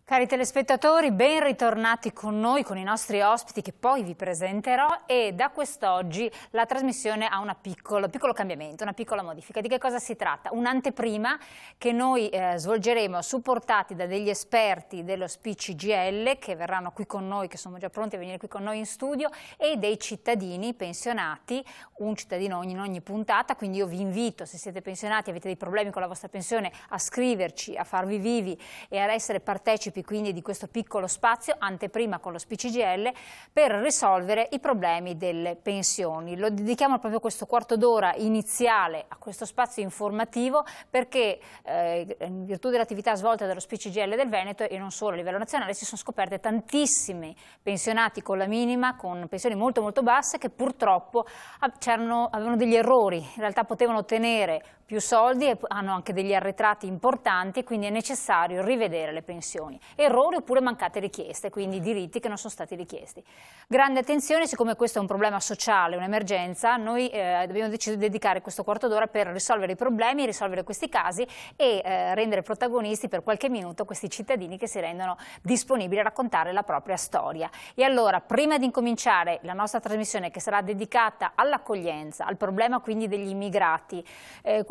Cari telespettatori, ben ritornati con noi, con i nostri ospiti che poi vi presenterò, e da quest'oggi la trasmissione ha un piccolo cambiamento, una piccola modifica. Di che cosa si tratta? Un'anteprima che noi svolgeremo supportati da degli esperti dello SPCGL che verranno qui con noi, che sono già pronti a venire qui con noi in studio, e dei cittadini pensionati, un cittadino in ogni puntata, quindi io vi invito, se siete pensionati, avete dei problemi con la vostra pensione, a scriverci, a farvi vivi e ad essere partecipi quindi di questo piccolo spazio anteprima con lo SPCGL per risolvere i problemi delle pensioni. Lo dedichiamo proprio questo quarto d'ora iniziale a questo spazio informativo perché in virtù dell'attività svolta dallo SPCGL del Veneto e non solo a livello nazionale si sono scoperte tantissimi pensionati con la minima, con pensioni molto molto basse, che purtroppo avevano degli errori, in realtà potevano ottenere più soldi e hanno anche degli arretrati importanti, e quindi è necessario rivedere le pensioni. Errori oppure mancate richieste, quindi diritti che non sono stati richiesti. Grande attenzione, siccome questo è un problema sociale, un'emergenza, noi abbiamo deciso di dedicare questo quarto d'ora per risolvere i problemi, risolvere questi casi e rendere protagonisti per qualche minuto questi cittadini che si rendono disponibili a raccontare la propria storia. E allora, prima di incominciare la nostra trasmissione, che sarà dedicata all'accoglienza, al problema quindi degli immigrati,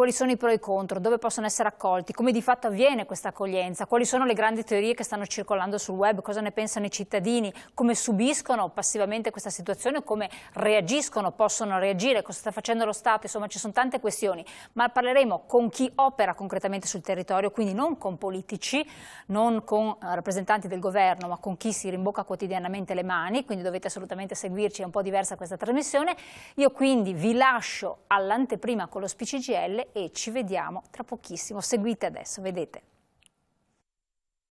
quali sono i pro e i contro, dove possono essere accolti, come di fatto avviene questa accoglienza, quali sono le grandi teorie che stanno circolando sul web, cosa ne pensano i cittadini, come subiscono passivamente questa situazione, come reagiscono, possono reagire, cosa sta facendo lo Stato, insomma ci sono tante questioni, ma parleremo con chi opera concretamente sul territorio, quindi non con politici, non con rappresentanti del governo, ma con chi si rimbocca quotidianamente le mani, quindi dovete assolutamente seguirci, è un po' diversa questa trasmissione. Io quindi vi lascio all'anteprima con lo SPCGL e ci vediamo tra pochissimo, seguite adesso, vedete.